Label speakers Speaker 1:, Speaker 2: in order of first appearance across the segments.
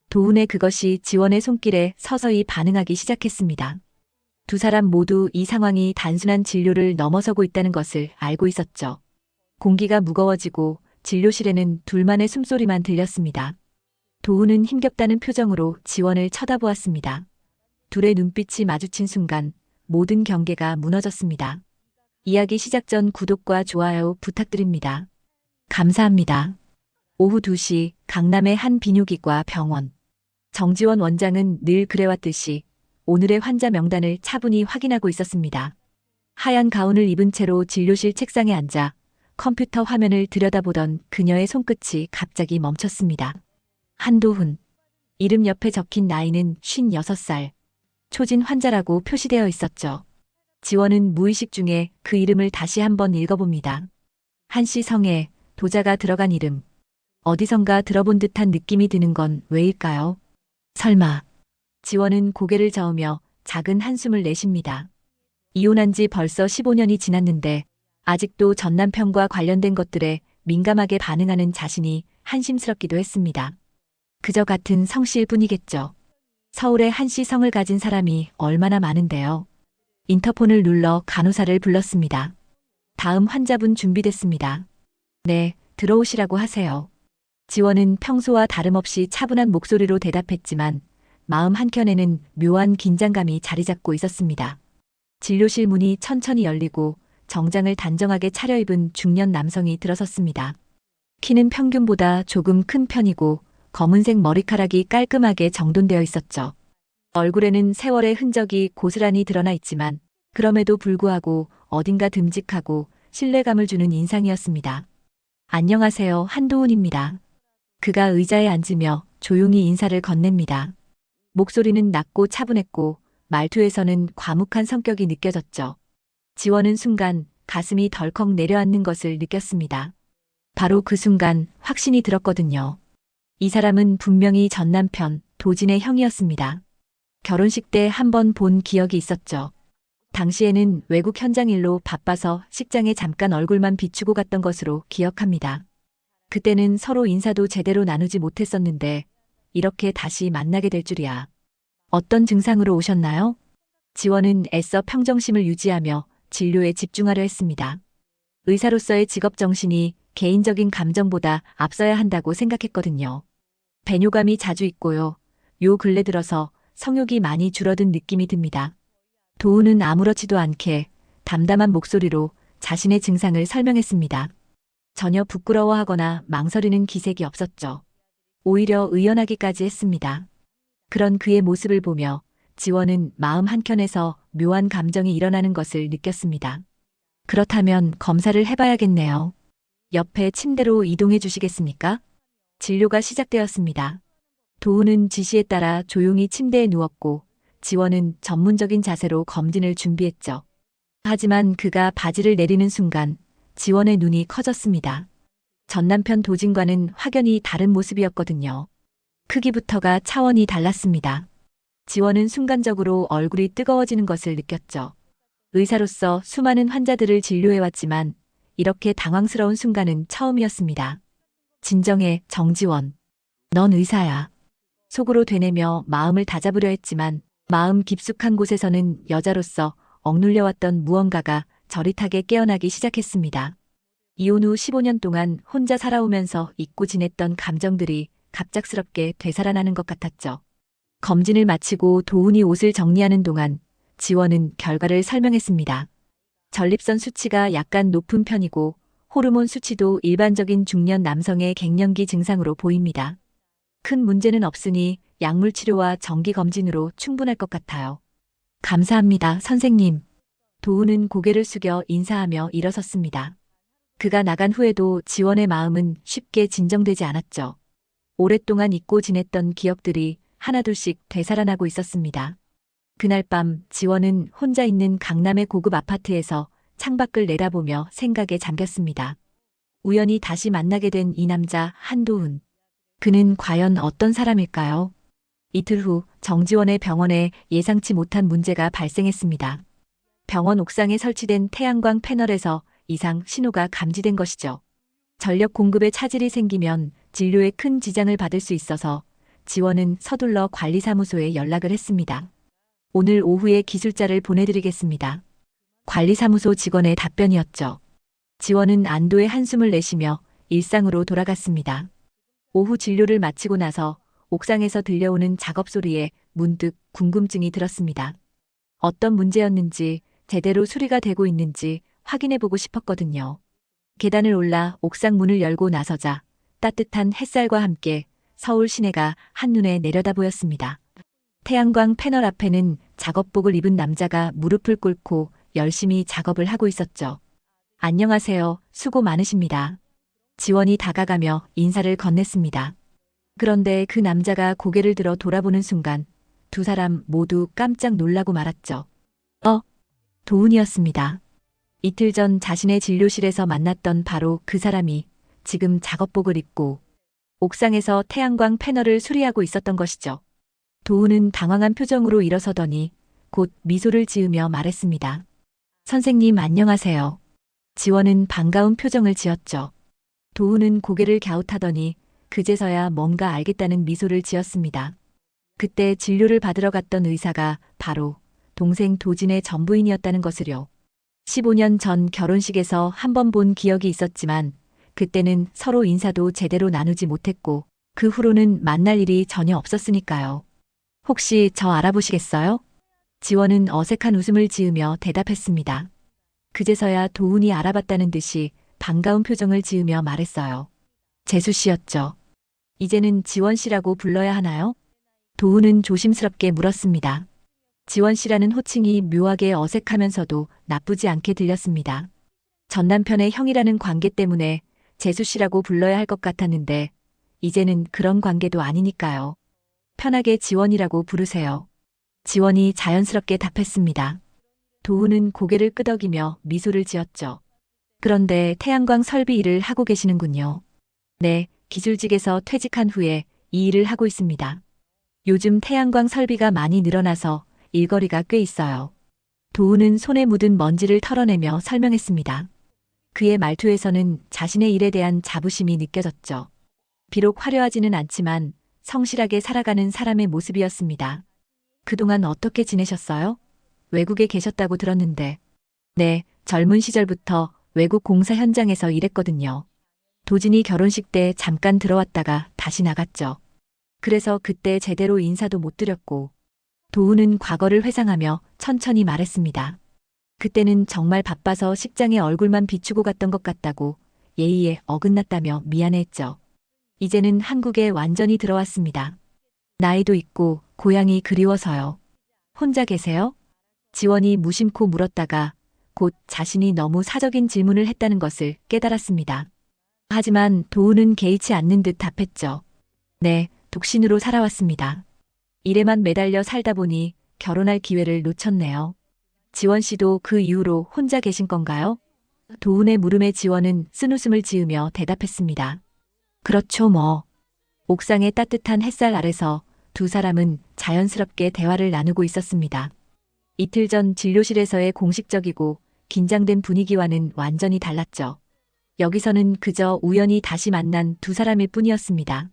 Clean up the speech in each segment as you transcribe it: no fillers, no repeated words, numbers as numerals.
Speaker 1: 도훈의 그것이 지원의 손길에 서서히 반응하기 시작했습니다. 두 사람 모두 이 상황이 단순한 진료를 넘어서고 있다는 것을 알고 있었죠. 공기가 무거워지고 진료실에는 둘만의 숨소리만 들렸습니다. 도훈은 힘겹다는 표정으로 지원을 쳐다보았습니다. 둘의 눈빛이 마주친 순간 모든 경계가 무너졌습니다. 이야기 시작 전 구독과 좋아요 부탁드립니다. 감사합니다. 오후 2시 강남의 한 비뇨기과 병원. 정지원 원장은 늘 그래왔듯이 오늘의 환자 명단을 차분히 확인하고 있었습니다. 하얀 가운을 입은 채로 진료실 책상에 앉아 컴퓨터 화면을 들여다보던 그녀의 손끝이 갑자기 멈췄습니다. 한도훈. 이름 옆에 적힌 나이는 56살. 초진 환자라고 표시되어 있었죠. 지원은 무의식 중에 그 이름을 다시 한번 읽어봅니다. 한씨 성에 도자가 들어간 이름. 어디선가 들어본 듯한 느낌이 드는 건 왜일까요? 설마. 지원은 고개를 저으며 작은 한숨을 내쉽니다. 이혼한 지 벌써 15년이 지났는데 아직도 전 남편과 관련된 것들에 민감하게 반응하는 자신이 한심스럽기도 했습니다. 그저 같은 성씨일 뿐이겠죠. 서울에 한씨 성을 가진 사람이 얼마나 많은데요. 인터폰을 눌러 간호사를 불렀습니다. 다음 환자분 준비됐습니다. 네, 들어오시라고 하세요. 지원은 평소와 다름없이 차분한 목소리로 대답했지만 마음 한켠에는 묘한 긴장감이 자리 잡고 있었습니다. 진료실 문이 천천히 열리고 정장을 단정하게 차려입은 중년 남성이 들어섰습니다. 키는 평균보다 조금 큰 편이고 검은색 머리카락이 깔끔하게 정돈되어 있었죠. 얼굴에는 세월의 흔적이 고스란히 드러나 있지만 그럼에도 불구하고 어딘가 듬직하고 신뢰감을 주는 인상이었습니다. 안녕하세요, 한도훈입니다. 그가 의자에 앉으며 조용히 인사를 건넵니다. 목소리는 낮고 차분했고 말투에서는 과묵한 성격이 느껴졌죠. 지원은 순간 가슴이 덜컥 내려앉는 것을 느꼈습니다. 바로 그 순간 확신이 들었거든요. 이 사람은 분명히 전 남편 도진의 형이었습니다. 결혼식 때 한 번 본 기억이 있었죠. 당시에는 외국 현장 일로 바빠서 식장에 잠깐 얼굴만 비추고 갔던 것으로 기억합니다. 그때는 서로 인사도 제대로 나누지 못했었는데 이렇게 다시 만나게 될 줄이야. 어떤 증상으로 오셨나요? 지원은 애써 평정심을 유지하며 진료에 집중하려 했습니다. 의사로서의 직업정신이 개인적인 감정보다 앞서야 한다고 생각했거든요. 배뇨감이 자주 있고요. 요 근래 들어서 성욕이 많이 줄어든 느낌이 듭니다. 도훈은 아무렇지도 않게 담담한 목소리로 자신의 증상을 설명했습니다. 전혀 부끄러워하거나 망설이는 기색이 없었죠. 오히려 의연하기까지 했습니다. 그런 그의 모습을 보며 지원은 마음 한켠에서 묘한 감정이 일어나는 것을 느꼈습니다. 그렇다면 검사를 해봐야겠네요. 옆에 침대로 이동해 주시겠습니까? 진료가 시작되었습니다. 도훈은 지시에 따라 조용히 침대에 누웠고 지원은 전문적인 자세로 검진을 준비했죠. 하지만 그가 바지를 내리는 순간 지원의 눈이 커졌습니다. 전 남편 도진과는 확연히 다른 모습이었거든요. 크기부터가 차원이 달랐습니다. 지원은 순간적으로 얼굴이 뜨거워지는 것을 느꼈죠. 의사로서 수많은 환자들을 진료해왔지만 이렇게 당황스러운 순간은 처음이었습니다. 진정해, 정지원. 넌 의사야. 속으로 되뇌며 마음을 다잡으려 했지만 마음 깊숙한 곳에서는 여자로서 억눌려왔던 무언가가 저릿하게 깨어나기 시작했습니다. 이혼 후 15년 동안 혼자 살아오면서 잊고 지냈던 감정들이 갑작스럽게 되살아나는 것 같았죠. 검진을 마치고 도훈이 옷을 정리하는 동안 지원은 결과를 설명했습니다. 전립선 수치가 약간 높은 편이고 호르몬 수치도 일반적인 중년 남성의 갱년기 증상으로 보입니다. 큰 문제는 없으니 약물 치료와 정기 검진으로 충분할 것 같아요. 감사합니다, 선생님. 도훈은 고개를 숙여 인사하며 일어섰습니다. 그가 나간 후에도 지원의 마음은 쉽게 진정되지 않았죠. 오랫동안 잊고 지냈던 기억들이 하나둘씩 되살아나고 있었습니다. 그날 밤 지원은 혼자 있는 강남의 고급 아파트에서 창밖을 내다보며 생각에 잠겼습니다. 우연히 다시 만나게 된 이 남자 한도훈. 그는 과연 어떤 사람일까요? 이틀 후 정지원의 병원에 예상치 못한 문제가 발생했습니다. 병원 옥상에 설치된 태양광 패널에서 이상 신호가 감지된 것이죠. 전력 공급에 차질이 생기면 진료에 큰 지장을 받을 수 있어서 지원은 서둘러 관리사무소에 연락을 했습니다. 오늘 오후에 기술자를 보내드리겠습니다. 관리사무소 직원의 답변이었죠. 지원은 안도의 한숨을 내쉬며 일상으로 돌아갔습니다. 오후 진료를 마치고 나서 옥상에서 들려오는 작업 소리에 문득 궁금증이 들었습니다. 어떤 문제였는지, 제대로 수리가 되고 있는지 확인해보고 싶었거든요. 계단을 올라 옥상 문을 열고 나서자 따뜻한 햇살과 함께 서울 시내가 한눈에 내려다 보였습니다. 태양광 패널 앞에는 작업복을 입은 남자가 무릎을 꿇고 열심히 작업을 하고 있었죠. 안녕하세요. 수고 많으십니다. 지원이 다가가며 인사를 건넸습니다. 그런데 그 남자가 고개를 들어 돌아보는 순간 두 사람 모두 깜짝 놀라고 말았죠. 도훈이었습니다. 이틀 전 자신의 진료실에서 만났던 바로 그 사람이 지금 작업복을 입고 옥상에서 태양광 패널을 수리하고 있었던 것이죠. 도훈은 당황한 표정으로 일어서더니 곧 미소를 지으며 말했습니다. 선생님 안녕하세요. 지원은 반가운 표정을 지었죠. 도훈은 고개를 갸웃하더니 그제서야 뭔가 알겠다는 미소를 지었습니다. 그때 진료를 받으러 갔던 의사가 바로 동생 도진의 전부인이었다는 것을요. 15년 전 결혼식에서 한 번 본 기억이 있었지만 그때는 서로 인사도 제대로 나누지 못했고 그 후로는 만날 일이 전혀 없었으니까요. 혹시 저 알아보시겠어요? 지원은 어색한 웃음을 지으며 대답했습니다. 그제서야 도훈이 알아봤다는 듯이 반가운 표정을 지으며 말했어요. 재수 씨였죠. 이제는 지원 씨라고 불러야 하나요? 도훈은 조심스럽게 물었습니다. 지원 씨라는 호칭이 묘하게 어색하면서도 나쁘지 않게 들렸습니다. 전 남편의 형이라는 관계 때문에 재수 씨라고 불러야 할 것 같았는데 이제는 그런 관계도 아니니까요. 편하게 지원이라고 부르세요. 지원이 자연스럽게 답했습니다. 도훈은 고개를 끄덕이며 미소를 지었죠. 그런데 태양광 설비 일을 하고 계시는군요. 네, 기술직에서 퇴직한 후에 이 일을 하고 있습니다. 요즘 태양광 설비가 많이 늘어나서 일거리가 꽤 있어요. 도훈은 손에 묻은 먼지를 털어내며 설명했습니다. 그의 말투에서는 자신의 일에 대한 자부심이 느껴졌죠. 비록 화려하지는 않지만 성실하게 살아가는 사람의 모습이었습니다. 그동안 어떻게 지내셨어요? 외국에 계셨다고 들었는데. 네, 젊은 시절부터 외국 공사 현장에서 일했거든요. 도진이 결혼식 때 잠깐 들어왔다가 다시 나갔죠. 그래서 그때 제대로 인사도 못 드렸고. 도훈은 과거를 회상하며 천천히 말했습니다. 그때는 정말 바빠서 식장에 얼굴만 비추고 갔던 것 같다고 예의에 어긋났다며 미안해했죠. 이제는 한국에 완전히 들어왔습니다. 나이도 있고 고향이 그리워서요. 혼자 계세요? 지원이 무심코 물었다가 곧 자신이 너무 사적인 질문을 했다는 것을 깨달았습니다. 하지만 도훈은 개의치 않는 듯 답했죠. 네, 독신으로 살아왔습니다. 일에만 매달려 살다 보니 결혼할 기회를 놓쳤네요. 지원 씨도 그 이후로 혼자 계신 건가요? 도훈의 물음에 지원은 쓴웃음을 지으며 대답했습니다. 그렇죠 뭐. 옥상의 따뜻한 햇살 아래서 두 사람은 자연스럽게 대화를 나누고 있었습니다. 이틀 전 진료실에서의 공식적이고 긴장된 분위기와는 완전히 달랐죠. 여기서는 그저 우연히 다시 만난 두 사람일 뿐이었습니다.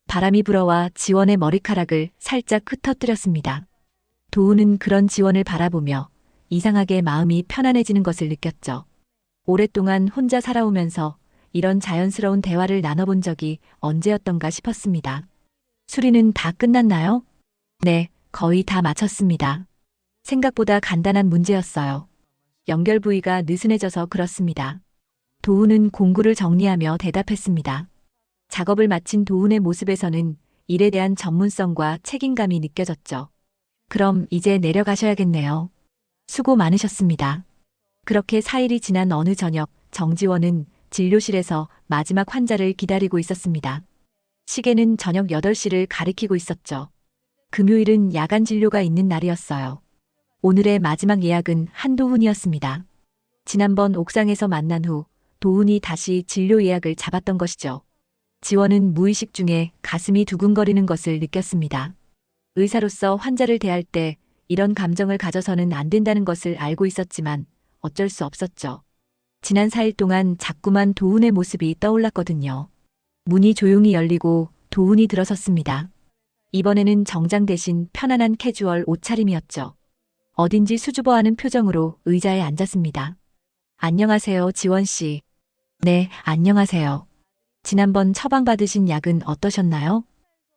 Speaker 1: 바람이 불어와 지원의 머리카락을 살짝 흩어뜨렸습니다. 도훈은 그런 지원을 바라보며 이상하게 마음이 편안해지는 것을 느꼈죠. 오랫동안 혼자 살아오면서 이런 자연스러운 대화를 나눠본 적이 언제였던가 싶었습니다. 수리는 다 끝났나요? 네, 거의 다 마쳤습니다. 생각보다 간단한 문제였어요. 연결 부위가 느슨해져서 그렇습니다. 도훈은 공구를 정리하며 대답했습니다. 작업을 마친 도훈의 모습에서는 일에 대한 전문성과 책임감이 느껴졌죠. 그럼 이제 내려가셔야겠네요. 수고 많으셨습니다. 그렇게 4일이 지난 어느 저녁 정지원은 진료실에서 마지막 환자를 기다리고 있었습니다. 시계는 저녁 8시를 가리키고 있었죠. 금요일은 야간 진료가 있는 날이었어요. 오늘의 마지막 예약은 한도훈이었습니다. 지난번 옥상에서 만난 후 도훈이 다시 진료 예약을 잡았던 것이죠. 지원은 무의식 중에 가슴이 두근거리는 것을 느꼈습니다. 의사로서 환자를 대할 때 이런 감정을 가져서는 안 된다는 것을 알고 있었지만 어쩔 수 없었죠. 지난 4일 동안 자꾸만 도훈의 모습이 떠올랐거든요. 문이 조용히 열리고 도훈이 들어섰습니다. 이번에는 정장 대신 편안한 캐주얼 옷차림이었죠. 어딘지 수줍어하는 표정으로 의자에 앉았습니다. 안녕하세요, 지원 씨. 네, 안녕하세요. 지난번 처방받으신 약은 어떠셨나요?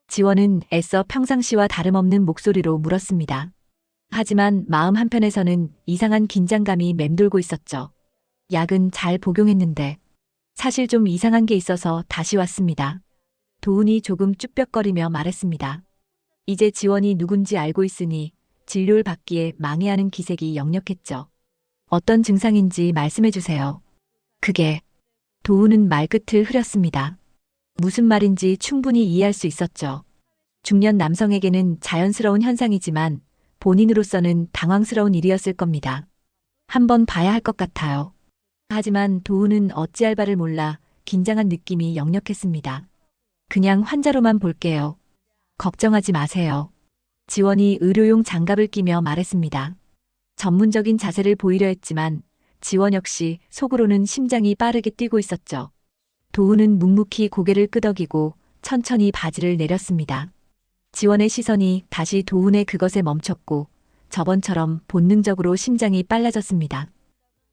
Speaker 1: 지원은 애써 평상시와 다름없는 목소리로 물었습니다. 하지만 마음 한편에서는 이상한 긴장감이 맴돌고 있었죠. 약은 잘 복용했는데 사실 좀 이상한 게 있어서 다시 왔습니다. 도훈이 조금 쭈뼛거리며 말했습니다. 이제 지원이 누군지 알고 있으니 진료를 받기에 망해하는 기색이 역력했죠. 어떤 증상인지 말씀해 주세요. 그게 도훈은 말끝을 흐렸습니다. 무슨 말인지 충분히 이해할 수 있었죠. 중년 남성에게는 자연스러운 현상이지만 본인으로서는 당황스러운 일이었을 겁니다. 한번 봐야 할 것 같아요. 하지만 도훈은 어찌할 바를 몰라 긴장한 느낌이 역력했습니다. 그냥 환자로만 볼게요. 걱정하지 마세요. 지원이 의료용 장갑을 끼며 말했습니다. 전문적인 자세를 보이려 했지만 지원 역시 속으로는 심장이 빠르게 뛰고 있었죠. 도훈은 묵묵히 고개를 끄덕이고 천천히 바지를 내렸습니다. 지원의 시선이 다시 도훈의 그것에 멈췄고 저번처럼 본능적으로 심장이 빨라졌습니다.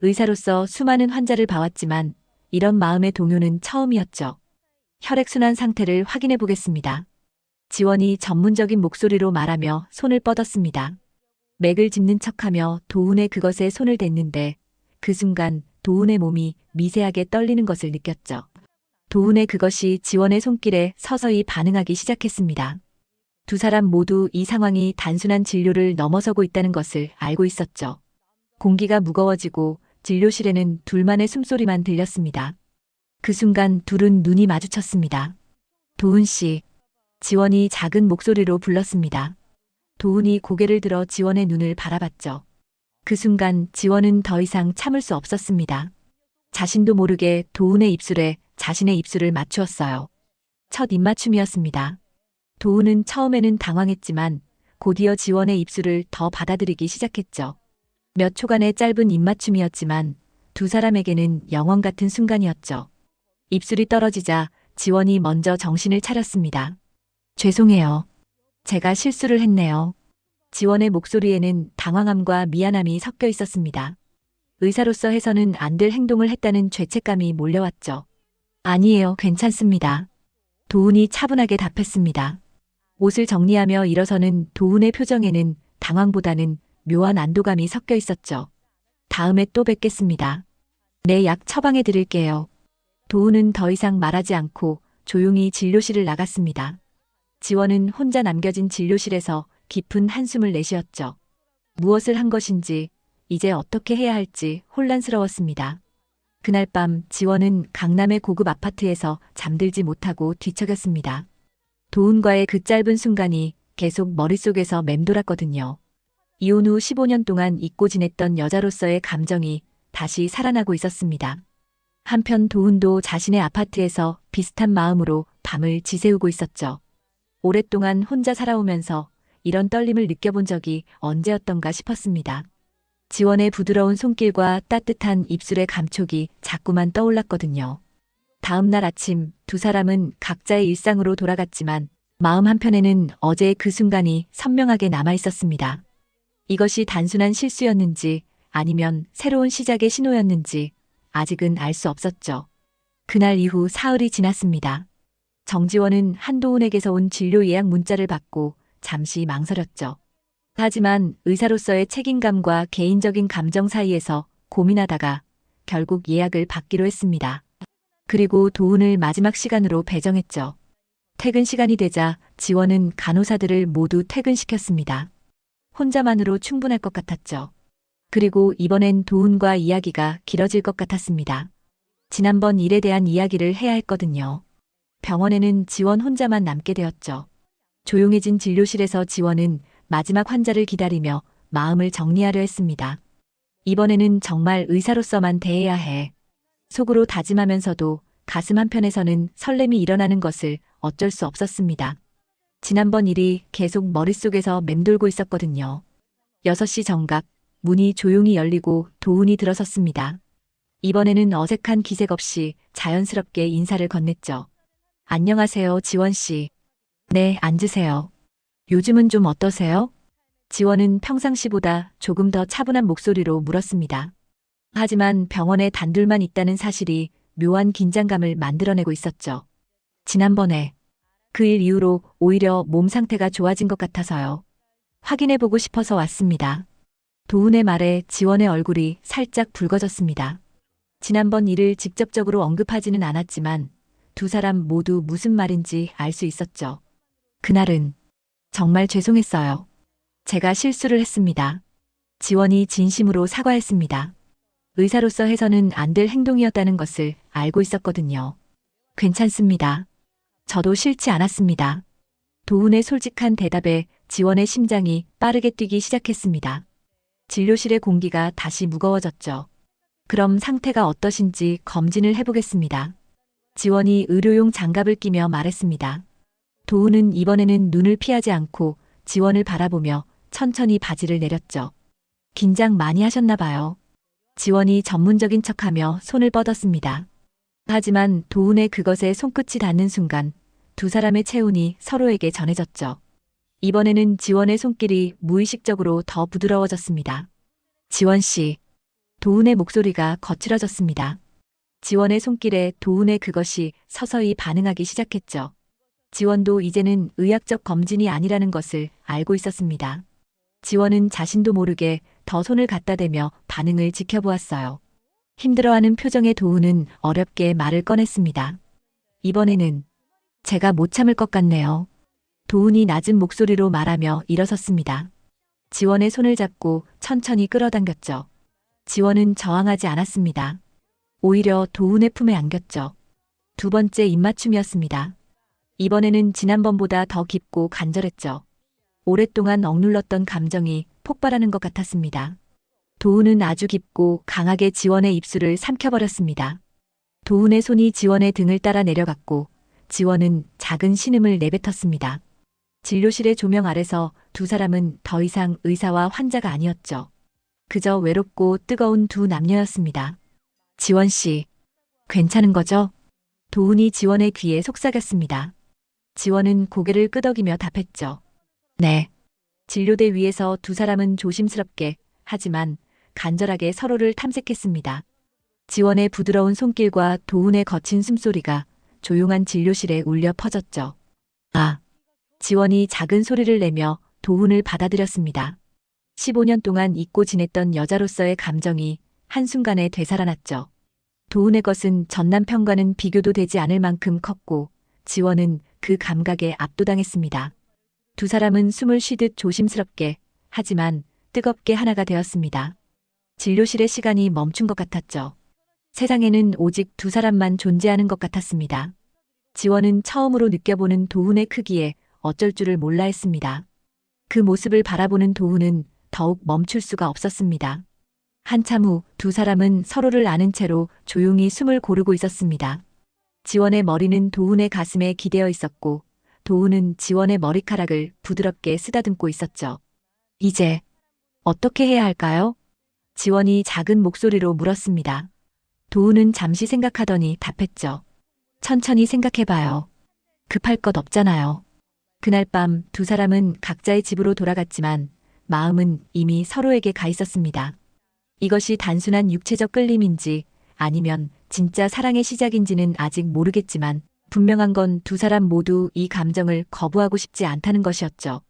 Speaker 1: 의사로서 수많은 환자를 봐왔지만 이런 마음의 동요는 처음이었죠. 혈액순환 상태를 확인해 보겠습니다. 지원이 전문적인 목소리로 말하며 손을 뻗었습니다. 맥을 짚는 척하며 도훈의 그것에 손을 댔는데 그 순간 도훈의 몸이 미세하게 떨리는 것을 느꼈죠. 도훈의 그것이 지원의 손길에 서서히 반응하기 시작했습니다. 두 사람 모두 이 상황이 단순한 진료를 넘어서고 있다는 것을 알고 있었죠. 공기가 무거워지고 진료실에는 둘만의 숨소리만 들렸습니다. 그 순간 둘은 눈이 마주쳤습니다. 도훈 씨. 지원이 작은 목소리로 불렀습니다. 도훈이 고개를 들어 지원의 눈을 바라봤죠. 그 순간 지원은 더 이상 참을 수 없었습니다. 자신도 모르게 도훈의 입술에 자신의 입술을 맞추었어요. 첫 입맞춤이었습니다. 도훈은 처음에는 당황했지만 곧이어 지원의 입술을 더 받아들이기 시작했죠. 몇 초간의 짧은 입맞춤이었지만 두 사람에게는 영원 같은 순간이었죠. 입술이 떨어지자 지원이 먼저 정신을 차렸습니다. 죄송해요. 제가 실수를 했네요. 지원의 목소리에는 당황함과 미안함이 섞여 있었습니다. 의사로서 해서는 안 될 행동을 했다는 죄책감이 몰려왔죠. 아니에요, 괜찮습니다. 도훈이 차분하게 답했습니다. 옷을 정리하며 일어서는 도훈의 표정에는 당황보다는 묘한 안도감이 섞여 있었죠. 다음에 또 뵙겠습니다. 네, 약 처방해 드릴게요. 도훈은 더 이상 말하지 않고 조용히 진료실을 나갔습니다. 지원은 혼자 남겨진 진료실에서 깊은 한숨을 내쉬었죠. 무엇을 한 것인지, 이제 어떻게 해야 할지 혼란스러웠습니다. 그날 밤 지원은 강남의 고급 아파트에서 잠들지 못하고 뒤척였습니다. 도훈과의 그 짧은 순간이 계속 머릿속에서 맴돌았거든요. 이혼 후 15년 동안 잊고 지냈던 여자로서의 감정이 다시 살아나고 있었습니다. 한편 도훈도 자신의 아파트에서 비슷한 마음으로 밤을 지새우고 있었죠. 오랫동안 혼자 살아오면서 이런 떨림을 느껴본 적이 언제였던가 싶었습니다. 지원의 부드러운 손길과 따뜻한 입술의 감촉이 자꾸만 떠올랐거든요. 다음 날 아침 두 사람은 각자의 일상으로 돌아갔지만 마음 한편에는 어제의 그 순간이 선명하게 남아 있었습니다. 이것이 단순한 실수였는지 아니면 새로운 시작의 신호였는지 아직은 알 수 없었죠. 그날 이후 사흘이 지났습니다. 정지원은 한도훈에게서 온 진료 예약 문자를 받고 잠시 망설였죠. 하지만 의사로서의 책임감과 개인적인 감정 사이에서 고민하다가 결국 예약을 받기로 했습니다. 그리고 도훈을 마지막 시간으로 배정했죠. 퇴근 시간이 되자 지원은 간호사들을 모두 퇴근시켰습니다. 혼자만으로 충분할 것 같았죠. 그리고 이번엔 도훈과 이야기가 길어질 것 같았습니다. 지난번 일에 대한 이야기를 해야 했거든요. 병원에는 지원 혼자만 남게 되었죠. 조용해진 진료실에서 지원은 마지막 환자를 기다리며 마음을 정리하려 했습니다. 이번에는 정말 의사로서만 대해야 해. 속으로 다짐하면서도 가슴 한편에서는 설렘이 일어나는 것을 어쩔 수 없었습니다. 지난번 일이 계속 머릿속에서 맴돌고 있었거든요. 6시 정각, 문이 조용히 열리고 도훈이 들어섰습니다. 이번에는 어색한 기색 없이 자연스럽게 인사를 건넸죠. 안녕하세요, 지원 씨. 네, 앉으세요. 요즘은 좀 어떠세요? 지원은 평상시보다 조금 더 차분한 목소리로 물었습니다. 하지만 병원에 단둘만 있다는 사실이 묘한 긴장감을 만들어내고 있었죠. 지난번에 그 일 이후로 오히려 몸 상태가 좋아진 것 같아서요. 확인해보고 싶어서 왔습니다. 도훈의 말에 지원의 얼굴이 살짝 붉어졌습니다. 지난번 일을 직접적으로 언급하지는 않았지만 두 사람 모두 무슨 말인지 알 수 있었죠. 그날은 정말 죄송했어요. 제가 실수를 했습니다. 지원이 진심으로 사과했습니다. 의사로서 해서는 안 될 행동이었다는 것을 알고 있었거든요. 괜찮습니다. 저도 싫지 않았습니다. 도훈의 솔직한 대답에 지원의 심장이 빠르게 뛰기 시작했습니다. 진료실의 공기가 다시 무거워졌죠. 그럼 상태가 어떠신지 검진을 해보겠습니다. 지원이 의료용 장갑을 끼며 말했습니다. 도훈은 이번에는 눈을 피하지 않고 지원을 바라보며 천천히 바지를 내렸죠. 긴장 많이 하셨나 봐요. 지원이 전문적인 척하며 손을 뻗었습니다. 하지만 도훈의 그것에 손끝이 닿는 순간 두 사람의 체온이 서로에게 전해졌죠. 이번에는 지원의 손길이 무의식적으로 더 부드러워졌습니다. 지원 씨. 도훈의 목소리가 거칠어졌습니다. 지원의 손길에 도훈의 그것이 서서히 반응하기 시작했죠. 지원도 이제는 의학적 검진이 아니라는 것을 알고 있었습니다. 지원은 자신도 모르게 더 손을 갖다 대며 반응을 지켜보았어요. 힘들어하는 표정의 도훈은 어렵게 말을 꺼냈습니다. 이번에는 제가 못 참을 것 같네요. 도훈이 낮은 목소리로 말하며 일어섰습니다. 지원의 손을 잡고 천천히 끌어당겼죠. 지원은 저항하지 않았습니다. 오히려 도훈의 품에 안겼죠. 두 번째 입맞춤이었습니다. 이번에는 지난번보다 더 깊고 간절했죠. 오랫동안 억눌렀던 감정이 폭발하는 것 같았습니다. 도훈은 아주 깊고 강하게 지원의 입술을 삼켜버렸습니다. 도훈의 손이 지원의 등을 따라 내려갔고 지원은 작은 신음을 내뱉었습니다. 진료실의 조명 아래서 두 사람은 더 이상 의사와 환자가 아니었죠. 그저 외롭고 뜨거운 두 남녀였습니다. 지원 씨, 괜찮은 거죠? 도훈이 지원의 귀에 속삭였습니다. 지원은 고개를 끄덕이며 답했죠. 네. 진료대 위에서 두 사람은 조심스럽게 하지만 간절하게 서로를 탐색했습니다. 지원의 부드러운 손길과 도훈의 거친 숨소리가 조용한 진료실에 울려 퍼졌죠. 아. 지원이 작은 소리를 내며 도훈을 받아들였습니다. 15년 동안 잊고 지냈던 여자로서의 감정이 한순간에 되살아났죠. 도훈의 것은 전 남편과는 비교도 되지 않을 만큼 컸고 지원은 그 감각에 압도당했습니다. 두 사람은 숨을 쉬듯 조심스럽게 하지만 뜨겁게 하나가 되었습니다. 진료실의 시간이 멈춘 것 같았죠. 세상에는 오직 두 사람만 존재하는 것 같았습니다. 지원은 처음으로 느껴보는 도훈의 크기에 어쩔 줄을 몰라 했습니다. 그 모습을 바라보는 도훈은 더욱 멈출 수가 없었습니다. 한참 후 두 사람은 서로를 아는 채로 조용히 숨을 고르고 있었습니다. 지원의 머리는 도훈의 가슴에 기대어 있었고 도훈은 지원의 머리카락을 부드럽게 쓰다듬고 있었죠. 이제 어떻게 해야 할까요? 지원이 작은 목소리로 물었습니다. 도훈은 잠시 생각하더니 답했죠. 천천히 생각해봐요. 급할 것 없잖아요. 그날 밤 두 사람은 각자의 집으로 돌아갔지만 마음은 이미 서로에게 가 있었습니다. 이것이 단순한 육체적 끌림인지 아니면 진짜 사랑의 시작인지는 아직 모르겠지만 분명한 건 두 사람 모두 이 감정을 거부하고 싶지 않다는 것이었죠.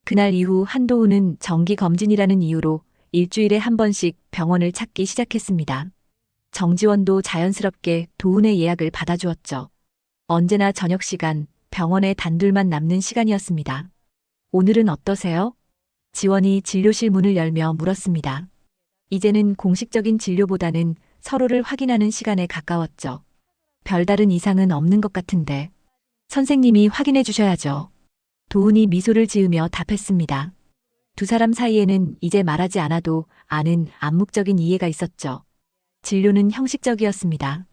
Speaker 1: 그날 이후 한도훈은 정기검진이라는 이유로 일주일에 한 번씩 병원을 찾기 시작했습니다. 정지원도 자연스럽게 도훈의 예약을 받아주었죠. 언제나 저녁 시간 병원에 단둘만 남는 시간이었습니다. 오늘은 어떠세요? 지원이 진료실 문을 열며 물었습니다. 이제는 공식적인 진료보다는 서로를 확인하는 시간에 가까웠죠. 별다른 이상은 없는 것 같은데. 선생님이 확인해 주셔야죠. 도훈이 미소를 지으며 답했습니다. 두 사람 사이에는 이제 말하지 않아도 아는 암묵적인 이해가 있었죠. 진료는 형식적이었습니다.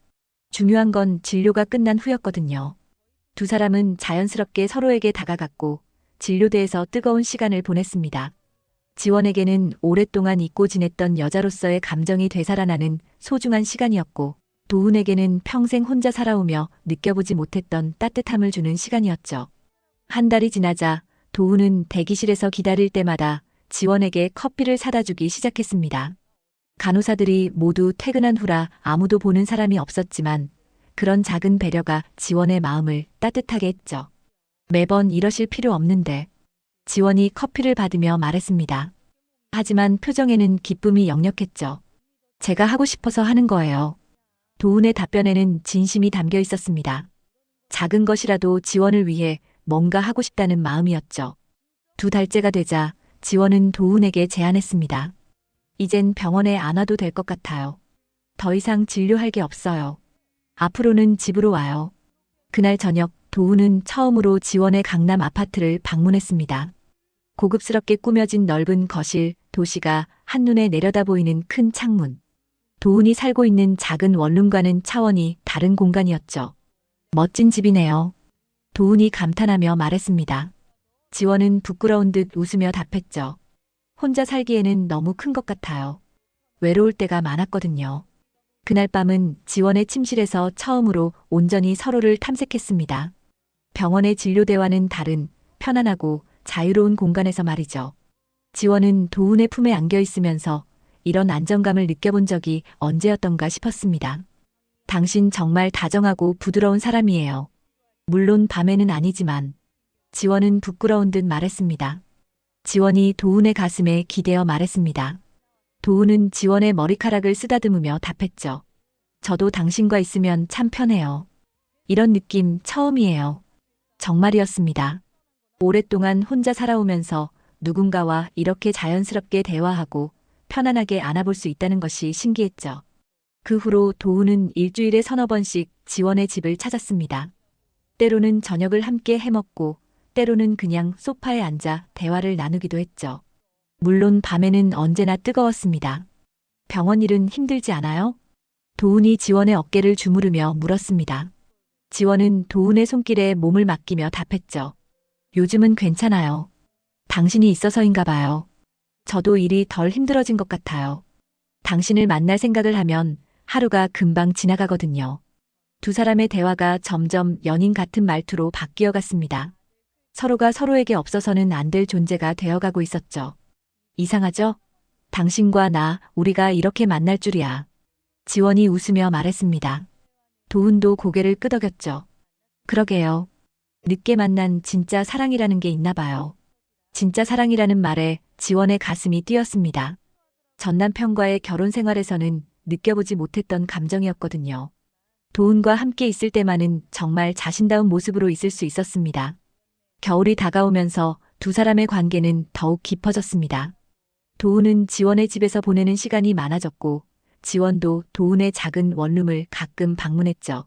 Speaker 1: 중요한 건 진료가 끝난 후였거든요. 두 사람은 자연스럽게 서로에게 다가갔고 진료대에서 뜨거운 시간을 보냈습니다. 지원에게는 오랫동안 잊고 지냈던 여자로서의 감정이 되살아나는 소중한 시간이었고 도훈에게는 평생 혼자 살아오며 느껴보지 못했던 따뜻함을 주는 시간이었죠. 한 달이 지나자 도훈은 대기실에서 기다릴 때마다 지원에게 커피를 사다 주기 시작했습니다. 간호사들이 모두 퇴근한 후라 아무도 보는 사람이 없었지만 그런 작은 배려가 지원의 마음을 따뜻하게 했죠. 매번 이러실 필요 없는데. 지원이 커피를 받으며 말했습니다. 하지만 표정에는 기쁨이 역력했죠. 제가 하고 싶어서 하는 거예요. 도훈의 답변에는 진심이 담겨 있었습니다. 작은 것이라도 지원을 위해 뭔가 하고 싶다는 마음이었죠. 2달째가 되자 지원은 도훈에게 제안했습니다. 이젠 병원에 안 와도 될 것 같아요. 더 이상 진료할 게 없어요. 앞으로는 집으로 와요. 그날 저녁 도훈은 처음으로 지원의 강남 아파트를 방문했습니다. 고급스럽게 꾸며진 넓은 거실, 도시가 한눈에 내려다 보이는 큰 창문. 도훈이 살고 있는 작은 원룸과는 차원이 다른 공간이었죠. 멋진 집이네요. 도훈이 감탄하며 말했습니다. 지원은 부끄러운 듯 웃으며 답했죠. 혼자 살기에는 너무 큰 것 같아요. 외로울 때가 많았거든요. 그날 밤은 지원의 침실에서 처음으로 온전히 서로를 탐색했습니다. 병원의 진료대와는 다른 편안하고 자유로운 공간에서 말이죠. 지원은 도훈의 품에 안겨 있으면서 이런 안정감을 느껴본 적이 언제였던가 싶었습니다. 당신 정말 다정하고 부드러운 사람이에요. 물론 밤에는 아니지만. 지원은 부끄러운 듯 말했습니다. 지원이 도훈의 가슴에 기대어 말했습니다. 도훈은 지원의 머리카락을 쓰다듬으며 답했죠. 저도 당신과 있으면 참 편해요. 이런 느낌 처음이에요. 정말이었습니다. 오랫동안 혼자 살아오면서 누군가와 이렇게 자연스럽게 대화하고 편안하게 안아볼 수 있다는 것이 신기했죠. 그 후로 도훈은 일주일에 서너 번씩 지원의 집을 찾았습니다. 때로는 저녁을 함께 해먹고 때로는 그냥 소파에 앉아 대화를 나누기도 했죠. 물론 밤에는 언제나 뜨거웠습니다. 병원 일은 힘들지 않아요? 도훈이 지원의 어깨를 주무르며 물었습니다. 지원은 도훈의 손길에 몸을 맡기며 답했죠. 요즘은 괜찮아요. 당신이 있어서인가 봐요. 저도 일이 덜 힘들어진 것 같아요. 당신을 만날 생각을 하면 하루가 금방 지나가거든요. 2사람의 대화가 점점 연인 같은 말투로 바뀌어 갔습니다. 서로가 서로에게 없어서는 안 될 존재가 되어가고 있었죠. 이상하죠? 당신과 나, 우리가 이렇게 만날 줄이야. 지원이 웃으며 말했습니다. 도훈도 고개를 끄덕였죠. 그러게요. 늦게 만난 진짜 사랑이라는 게 있나 봐요. 진짜 사랑이라는 말에 지원의 가슴이 뛰었습니다. 전 남편과의 결혼 생활에서는 느껴보지 못했던 감정이었거든요. 도훈과 함께 있을 때만은 정말 자신다운 모습으로 있을 수 있었습니다. 겨울이 다가오면서 2사람의 관계는 더욱 깊어졌습니다. 도훈은 지원의 집에서 보내는 시간이 많아졌고 지원도 도훈의 작은 원룸을 가끔 방문했죠.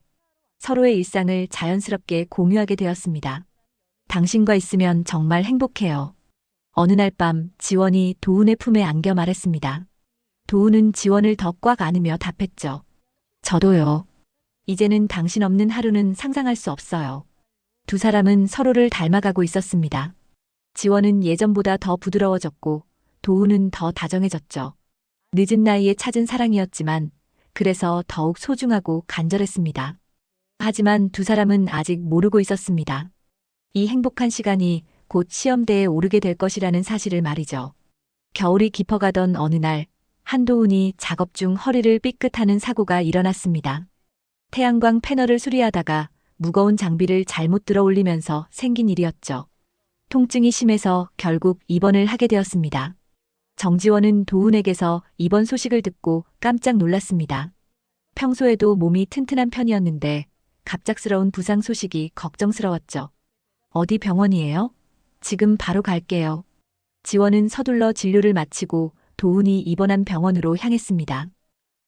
Speaker 1: 서로의 일상을 자연스럽게 공유하게 되었습니다. 당신과 있으면 정말 행복해요. 어느 날 밤 지원이 도훈의 품에 안겨 말했습니다. 도훈은 지원을 더 꽉 안으며 답했죠. 저도요. 이제는 당신 없는 하루는 상상할 수 없어요. 2사람은 서로를 닮아가고 있었습니다. 지원은 예전보다 더 부드러워졌고 도훈은 더 다정해졌죠. 늦은 나이에 찾은 사랑이었지만 그래서 더욱 소중하고 간절했습니다. 하지만 2사람은 아직 모르고 있었습니다. 이 행복한 시간이 곧 시험대에 오르게 될 것이라는 사실을 말이죠. 겨울이 깊어가던 어느 날 한도훈이 작업 중 허리를 삐끗하는 사고가 일어났습니다. 태양광 패널을 수리하다가 무거운 장비를 잘못 들어 올리면서 생긴 일이었죠. 통증이 심해서 결국 입원을 하게 되었습니다. 정지원은 도훈에게서 입원 소식을 듣고 깜짝 놀랐습니다. 평소에도 몸이 튼튼한 편이었는데 갑작스러운 부상 소식이 걱정스러웠죠. 어디 병원이에요? 지금 바로 갈게요. 지원은 서둘러 진료를 마치고 도훈이 입원한 병원으로 향했습니다.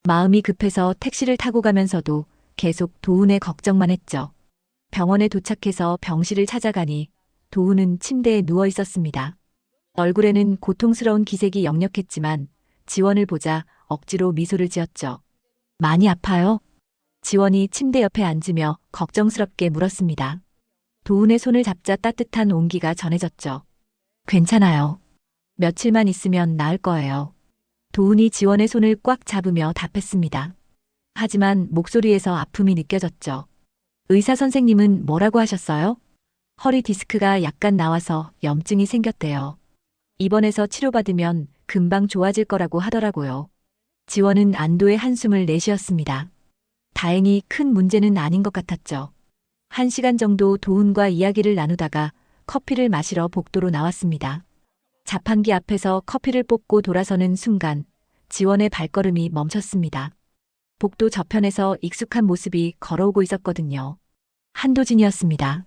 Speaker 1: 마음이 급해서 택시를 타고 가면서도 계속 도훈의 걱정만 했죠. 병원에 도착해서 병실을 찾아가니 도훈은 침대에 누워 있었습니다. 얼굴에는 고통스러운 기색이 역력했지만 지원을 보자 억지로 미소를 지었죠. 많이 아파요? 지원이 침대 옆에 앉으며 걱정스럽게 물었습니다. 도훈의 손을 잡자 따뜻한 온기가 전해졌죠. 괜찮아요. 며칠만 있으면 나을 거예요. 도훈이 지원의 손을 꽉 잡으며 답했습니다. 하지만 목소리에서 아픔이 느껴졌죠. 의사 선생님은 뭐라고 하셨어요? 허리 디스크가 약간 나와서 염증이 생겼대요. 입원해서 치료받으면 금방 좋아질 거라고 하더라고요. 지원은 안도의 한숨을 내쉬었습니다. 다행히 큰 문제는 아닌 것 같았죠. 1시간 정도 도훈과 이야기를 나누다가 커피를 마시러 복도로 나왔습니다. 자판기 앞에서 커피를 뽑고 돌아서는 순간 지원의 발걸음이 멈췄습니다. 복도 저편에서 익숙한 모습이 걸어오고 있었거든요. 한도진이었습니다.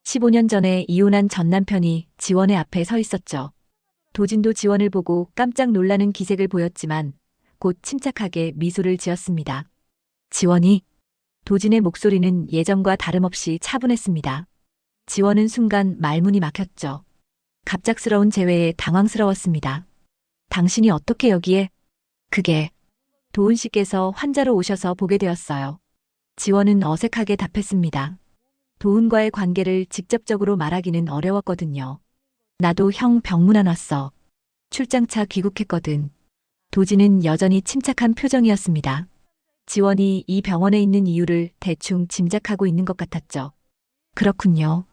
Speaker 1: 15년 전에 이혼한 전 남편이 지원의 앞에 서 있었죠. 도진도 지원을 보고 깜짝 놀라는 기색을 보였지만 곧 침착하게 미소를 지었습니다. 지원이? 도진의 목소리는 예전과 다름없이 차분했습니다. 지원은 순간 말문이 막혔죠. 갑작스러운 재회에 당황스러웠습니다. 당신이 어떻게 여기에? 그게 도훈 씨께서 환자로 오셔서 보게 되었어요. 지원은 어색하게 답했습니다. 도훈과의 관계를 직접적으로 말하기는 어려웠거든요. 나도 형 병문안 왔어. 출장차 귀국했거든. 도진은 여전히 침착한 표정이었습니다. 지원이 이 병원에 있는 이유를 대충 짐작하고 있는 것 같았죠. 그렇군요.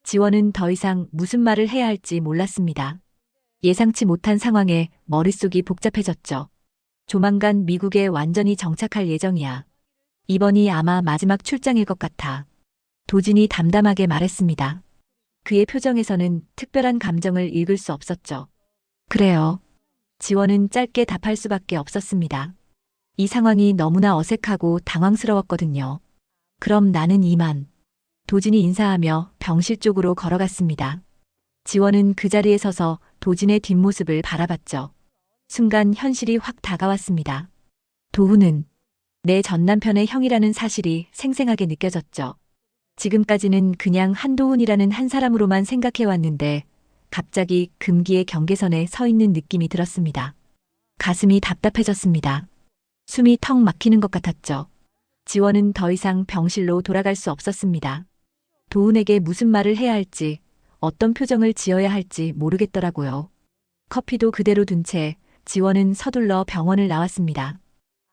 Speaker 1: 지원은 더 이상 무슨 말을 해야 할지 몰랐습니다. 예상치 못한 상황에 머릿속이 복잡해졌죠. 조만간 미국에 완전히 정착할 예정이야. 이번이 아마 마지막 출장일 것 같아. 도진이 담담하게 말했습니다. 그의 표정에서는 특별한 감정을 읽을 수 없었죠. 그래요. 지원은 짧게 답할 수밖에 없었습니다. 이 상황이 너무나 어색하고 당황스러웠거든요. 그럼 나는 이만. 도진이 인사하며 병실 쪽으로 걸어갔습니다. 지원은 그 자리에 서서 도진의 뒷모습을 바라봤죠. 순간 현실이 확 다가왔습니다. 도훈은 내 전 남편의 형이라는 사실이 생생하게 느껴졌죠. 지금까지는 그냥 한도훈이라는 한 사람으로만 생각해왔는데 갑자기 금기의 경계선에 서 있는 느낌이 들었습니다. 가슴이 답답해졌습니다. 숨이 턱 막히는 것 같았죠. 지원은 더 이상 병실로 돌아갈 수 없었습니다. 도훈에게 무슨 말을 해야 할지, 어떤 표정을 지어야 할지 모르겠더라고요. 커피도 그대로 둔 채 지원은 서둘러 병원을 나왔습니다.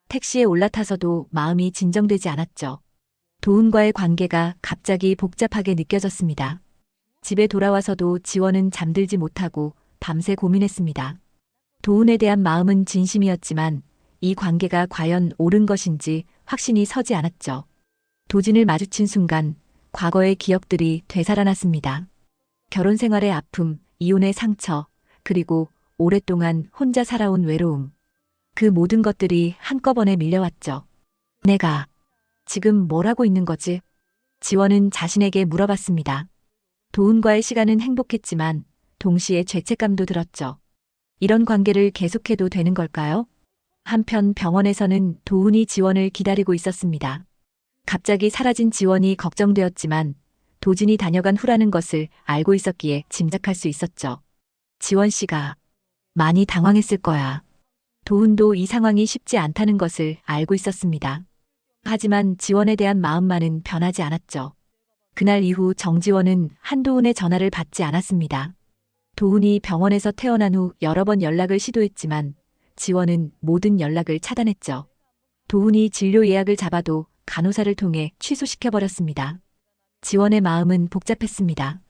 Speaker 1: 택시에 올라타서도 마음이 진정되지 않았죠. 도훈과의 관계가 갑자기 복잡하게 느껴졌습니다. 집에 돌아와서도 지원은 잠들지 못하고 밤새 고민했습니다. 도훈에 대한 마음은 진심이었지만 이 관계가 과연 옳은 것인지 확신이 서지 않았죠. 도진을 마주친 순간 과거의 기억들이 되살아났습니다. 결혼 생활의 아픔, 이혼의 상처, 그리고 오랫동안 혼자 살아온 외로움. 그 모든 것들이 한꺼번에 밀려왔죠. 내가 지금 뭘 하고 있는 거지? 지원은 자신에게 물어봤습니다. 도훈과의 시간은 행복했지만 동시에 죄책감도 들었죠. 이런 관계를 계속해도 되는 걸까요? 한편 병원에서는 도훈이 지원을 기다리고 있었습니다. 갑자기 사라진 지원이 걱정되었지만 도진이 다녀간 후라는 것을 알고 있었기에 짐작할 수 있었죠. 지원 씨가 많이 당황했을 거야. 도훈도 이 상황이 쉽지 않다는 것을 알고 있었습니다. 하지만 지원에 대한 마음만은 변하지 않았죠. 그날 이후 정지원은 한도훈의 전화를 받지 않았습니다. 도훈이 병원에서 퇴원한 후 여러 번 연락을 시도했지만 지원은 모든 연락을 차단했죠. 도훈이 진료 예약을 잡아도 간호사를 통해 취소시켜버렸습니다. 지원의 마음은 복잡했습니다.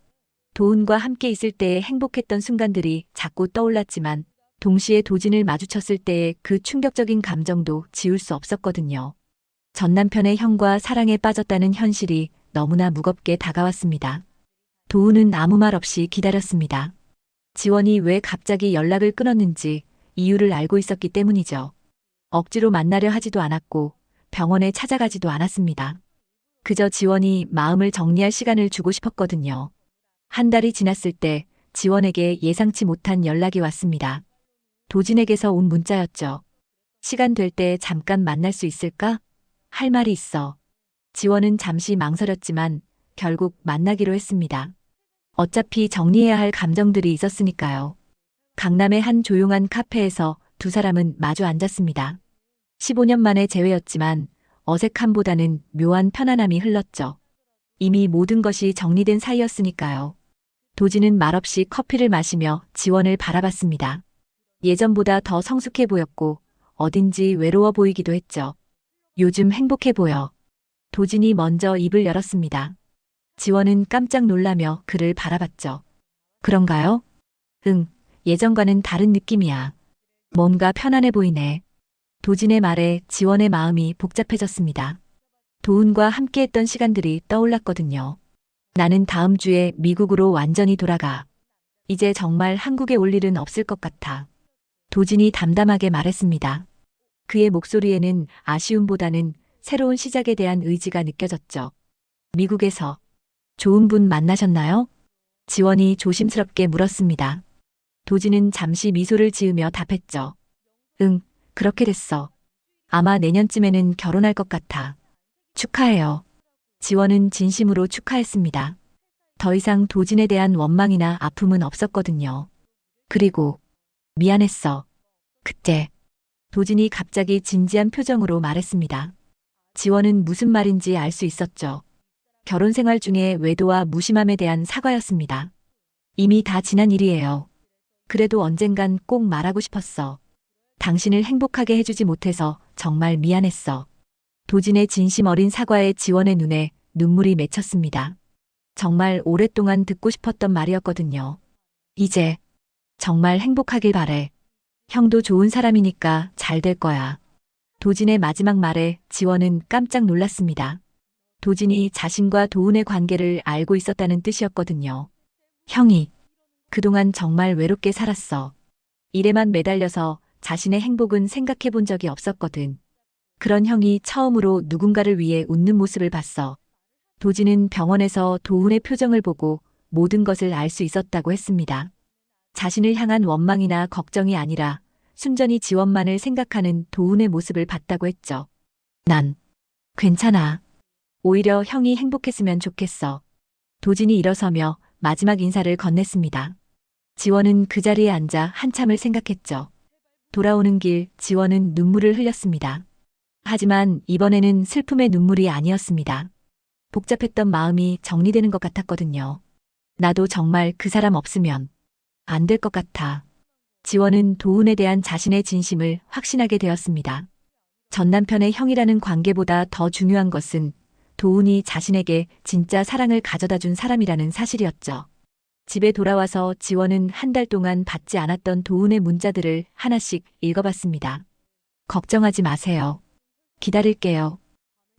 Speaker 1: 도훈과 함께 있을 때의 행복했던 순간들이 자꾸 떠올랐지만 동시에 도진을 마주쳤을 때의 그 충격적인 감정도 지울 수 없었거든요. 전 남편의 형과 사랑에 빠졌다는 현실이 너무나 무겁게 다가왔습니다. 도훈은 아무 말 없이 기다렸습니다. 지원이 왜 갑자기 연락을 끊었는지 이유를 알고 있었기 때문이죠. 억지로 만나려 하지도 않았고 병원에 찾아가지도 않았습니다. 그저 지원이 마음을 정리할 시간을 주고 싶었거든요. 한 달이 지났을 때 지원에게 예상치 못한 연락이 왔습니다. 도진에게서 온 문자였죠. 시간 될 때 잠깐 만날 수 있을까? 할 말이 있어. 지원은 잠시 망설였지만 결국 만나기로 했습니다. 어차피 정리해야 할 감정들이 있었으니까요. 강남의 한 조용한 카페에서 두 사람은 마주 앉았습니다. 15년 만의 재회였지만 어색함보다는 묘한 편안함이 흘렀죠. 이미 모든 것이 정리된 사이였으니까요. 도진은 말없이 커피를 마시며 지원을 바라봤습니다. 예전보다 더 성숙해 보였고 어딘지 외로워 보이기도 했죠. 요즘 행복해 보여. 도진이 먼저 입을 열었습니다. 지원은 깜짝 놀라며 그를 바라봤죠. 그런가요? 응, 예전과는 다른 느낌이야. 뭔가 편안해 보이네. 도진의 말에 지원의 마음이 복잡해졌습니다. 도훈과 함께했던 시간들이 떠올랐거든요. 나는 다음 주에 미국으로 완전히 돌아가. 이제 정말 한국에 올 일은 없을 것 같아. 도진이 담담하게 말했습니다. 그의 목소리에는 아쉬움보다는 새로운 시작에 대한 의지가 느껴졌죠. 미국에서 좋은 분 만나셨나요? 지원이 조심스럽게 물었습니다. 도진은 잠시 미소를 지으며 답했죠. 응, 그렇게 됐어. 아마 내년쯤에는 결혼할 것 같아. 축하해요. 지원은 진심으로 축하했습니다. 더 이상 도진에 대한 원망이나 아픔은 없었거든요. 그리고 미안했어. 그때 도진이 갑자기 진지한 표정으로 말했습니다. 지원은 무슨 말인지 알 수 있었죠. 결혼 생활 중에 외도와 무심함에 대한 사과였습니다. 이미 다 지난 일이에요. 그래도 언젠간 꼭 말하고 싶었어. 당신을 행복하게 해주지 못해서 정말 미안했어. 도진의 진심 어린 사과에 지원의 눈에 눈물이 맺혔습니다. 정말 오랫동안 듣고 싶었던 말이었거든요. 이제 정말 행복하길 바래. 형도 좋은 사람이니까 잘 될 거야. 도진의 마지막 말에 지원은 깜짝 놀랐습니다. 도진이 자신과 도훈의 관계를 알고 있었다는 뜻이었거든요. 형이 그동안 정말 외롭게 살았어. 일에만 매달려서 자신의 행복은 생각해 본 적이 없었거든. 그런 형이 처음으로 누군가를 위해 웃는 모습을 봤어. 도진은 병원에서 도훈의 표정을 보고 모든 것을 알 수 있었다고 했습니다. 자신을 향한 원망이나 걱정이 아니라 순전히 지원만을 생각하는 도훈의 모습을 봤다고 했죠. 난 괜찮아. 오히려 형이 행복했으면 좋겠어. 도진이 일어서며 마지막 인사를 건넸습니다. 지원은 그 자리에 앉아 한참을 생각했죠. 돌아오는 길 지원은 눈물을 흘렸습니다. 하지만 이번에는 슬픔의 눈물이 아니었습니다. 복잡했던 마음이 정리되는 것 같았거든요. 나도 정말 그 사람 없으면 안 될 것 같아. 지원은 도훈에 대한 자신의 진심을 확신하게 되었습니다. 전 남편의 형이라는 관계보다 더 중요한 것은 도훈이 자신에게 진짜 사랑을 가져다 준 사람이라는 사실이었죠. 집에 돌아와서 지원은 한 달 동안 받지 않았던 도훈의 문자들을 하나씩 읽어봤습니다. 걱정하지 마세요. 기다릴게요.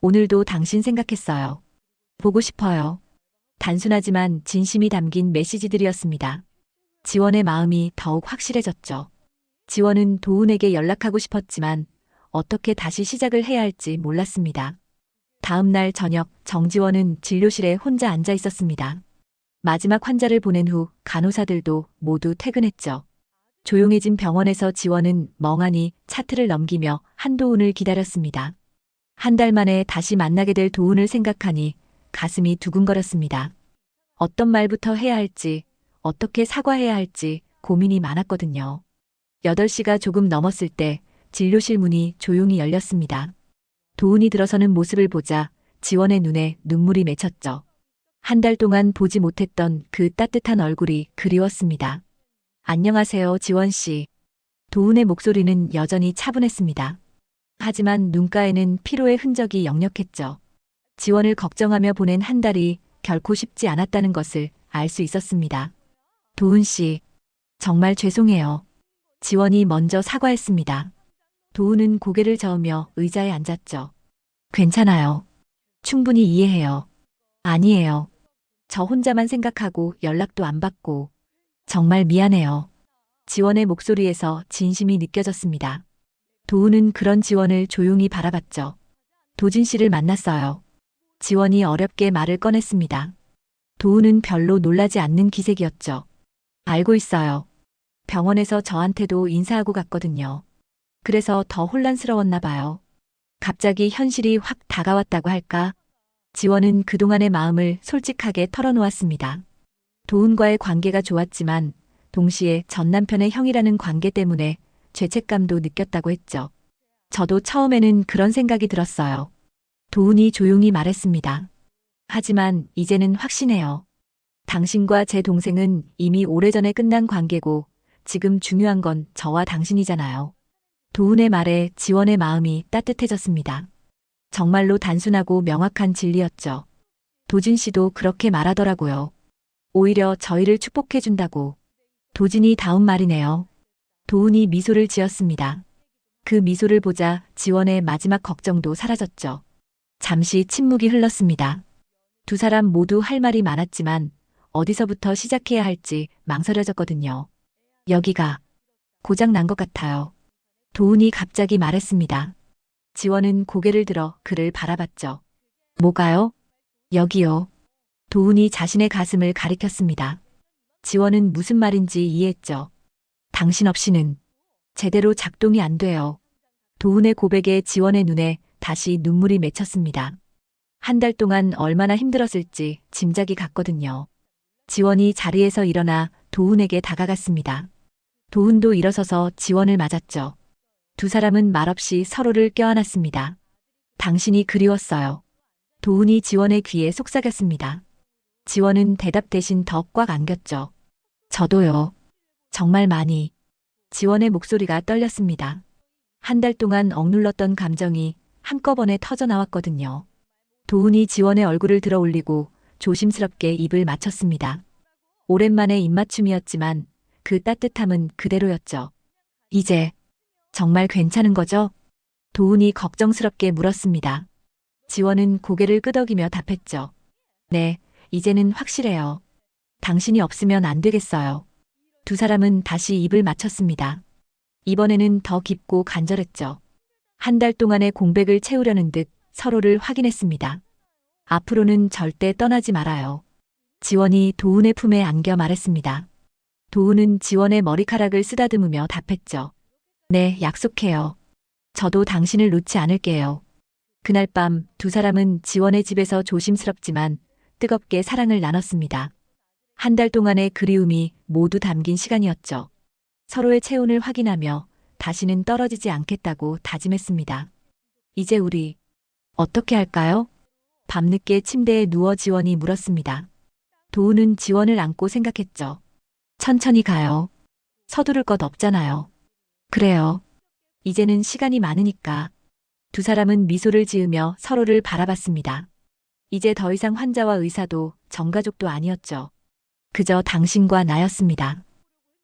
Speaker 1: 오늘도 당신 생각했어요. 보고 싶어요. 단순하지만 진심이 담긴 메시지들이었습니다. 지원의 마음이 더욱 확실해졌죠. 지원은 도훈에게 연락하고 싶었지만 어떻게 다시 시작을 해야 할지 몰랐습니다. 다음 날 저녁 정지원은 진료실에 혼자 앉아 있었습니다. 마지막 환자를 보낸 후 간호사들도 모두 퇴근했죠. 조용해진 병원에서 지원은 멍하니 차트를 넘기며 한도훈을 기다렸습니다. 한 달 만에 다시 만나게 될 도훈을 생각하니 가슴이 두근거렸습니다. 어떤 말부터 해야 할지, 어떻게 사과해야 할지 고민이 많았거든요. 8시가 조금 넘었을 때 진료실 문이 조용히 열렸습니다. 도훈이 들어서는 모습을 보자 지원의 눈에 눈물이 맺혔죠. 한 달 동안 보지 못했던 그 따뜻한 얼굴이 그리웠습니다. 안녕하세요, 지원 씨. 도훈의 목소리는 여전히 차분했습니다. 하지만 눈가에는 피로의 흔적이 역력했죠. 지원을 걱정하며 보낸 한 달이 결코 쉽지 않았다는 것을 알 수 있었습니다. 도훈 씨, 정말 죄송해요. 지원이 먼저 사과했습니다. 도훈은 고개를 저으며 의자에 앉았죠. 괜찮아요. 충분히 이해해요. 아니에요. 저 혼자만 생각하고 연락도 안 받고 정말 미안해요. 지원의 목소리에서 진심이 느껴졌습니다. 도훈은 그런 지원을 조용히 바라봤죠. 도진 씨를 만났어요. 지원이 어렵게 말을 꺼냈습니다. 도훈은 별로 놀라지 않는 기색이었죠. 알고 있어요. 병원에서 저한테도 인사하고 갔거든요. 그래서 더 혼란스러웠나 봐요. 갑자기 현실이 확 다가왔다고 할까? 지원은 그동안의 마음을 솔직하게 털어놓았습니다. 도훈과의 관계가 좋았지만 동시에 전 남편의 형이라는 관계 때문에 죄책감도 느꼈다고 했죠. 저도 처음에는 그런 생각이 들었어요. 도훈이 조용히 말했습니다. 하지만 이제는 확신해요. 당신과 제 동생은 이미 오래전에 끝난 관계고 지금 중요한 건 저와 당신이잖아요. 도훈의 말에 지원의 마음이 따뜻해졌습니다. 정말로 단순하고 명확한 진리였죠. 도진 씨도 그렇게 말하더라고요. 오히려 저희를 축복해준다고. 도진이 다운 말이네요. 도훈이 미소를 지었습니다. 그 미소를 보자 지원의 마지막 걱정도 사라졌죠. 잠시 침묵이 흘렀습니다. 두 사람 모두 할 말이 많았지만 어디서부터 시작해야 할지 망설여졌거든요. 여기가 고장 난 것 같아요. 도훈이 갑자기 말했습니다. 지원은 고개를 들어 그를 바라봤죠. 뭐가요? 여기요. 도훈이 자신의 가슴을 가리켰습니다. 지원은 무슨 말인지 이해했죠. 당신 없이는 제대로 작동이 안 돼요. 도훈의 고백에 지원의 눈에 다시 눈물이 맺혔습니다. 한 달 동안 얼마나 힘들었을지 짐작이 갔거든요. 지원이 자리에서 일어나 도훈에게 다가갔습니다. 도훈도 일어서서 지원을 맞았죠. 두 사람은 말없이 서로를 껴안았습니다. 당신이 그리웠어요. 도훈이 지원의 귀에 속삭였습니다. 지원은 대답 대신 더 꽉 안겼죠. 저도요. 정말 많이. 지원의 목소리가 떨렸습니다. 한 달 동안 억눌렀던 감정이 한꺼번에 터져 나왔거든요. 도훈이 지원의 얼굴을 들어 올리고 조심스럽게 입을 맞췄습니다. 오랜만의 입맞춤이었지만 그 따뜻함은 그대로였죠. 이제 정말 괜찮은 거죠? 도훈이 걱정스럽게 물었습니다. 지원은 고개를 끄덕이며 답했죠. 네, 이제는 확실해요. 당신이 없으면 안 되겠어요. 두 사람은 다시 입을 맞췄습니다. 이번에는 더 깊고 간절했죠. 한 달 동안의 공백을 채우려는 듯 서로를 확인했습니다. 앞으로는 절대 떠나지 말아요. 지원이 도훈의 품에 안겨 말했습니다. 도훈은 지원의 머리카락을 쓰다듬으며 답했죠. 네, 약속해요. 저도 당신을 놓지 않을게요. 그날 밤 두 사람은 지원의 집에서 조심스럽지만 뜨겁게 사랑을 나눴습니다. 한 달 동안의 그리움이 모두 담긴 시간이었죠. 서로의 체온을 확인하며 다시는 떨어지지 않겠다고 다짐했습니다. 이제 우리 어떻게 할까요? 밤늦게 침대에 누워 지원이 물었습니다. 도훈은 지원을 안고 생각했죠. 천천히 가요. 서두를 것 없잖아요. 그래요. 이제는 시간이 많으니까. 두 사람은 미소를 지으며 서로를 바라봤습니다. 이제 더 이상 환자와 의사도 전가족도 아니었죠. 그저 당신과 나였습니다.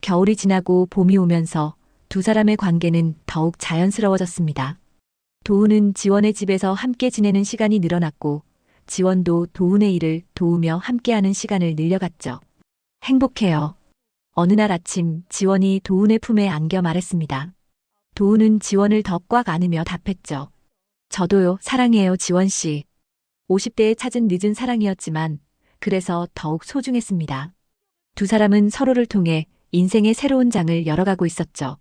Speaker 1: 겨울이 지나고 봄이 오면서 두 사람의 관계는 더욱 자연스러워졌습니다. 도훈은 지원의 집에서 함께 지내는 시간이 늘어났고 지원도 도훈의 일을 도우며 함께하는 시간을 늘려갔죠. 행복해요. 어느 날 아침 지원이 도훈의 품에 안겨 말했습니다. 도훈은 지원을 더 꽉 안으며 답했죠. 저도요, 사랑해요, 지원 씨. 50대에 찾은 늦은 사랑이었지만 그래서 더욱 소중했습니다. 두 사람은 서로를 통해 인생의 새로운 장을 열어가고 있었죠.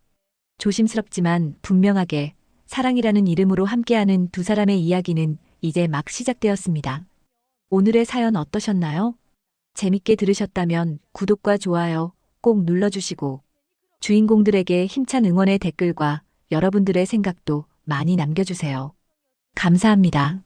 Speaker 1: 조심스럽지만 분명하게 사랑이라는 이름으로 함께하는 두 사람의 이야기는 이제 막 시작되었습니다. 오늘의 사연 어떠셨나요? 재밌게 들으셨다면 구독과 좋아요 꼭 눌러주시고 주인공들에게 힘찬 응원의 댓글과 여러분들의 생각도 많이 남겨주세요. 감사합니다.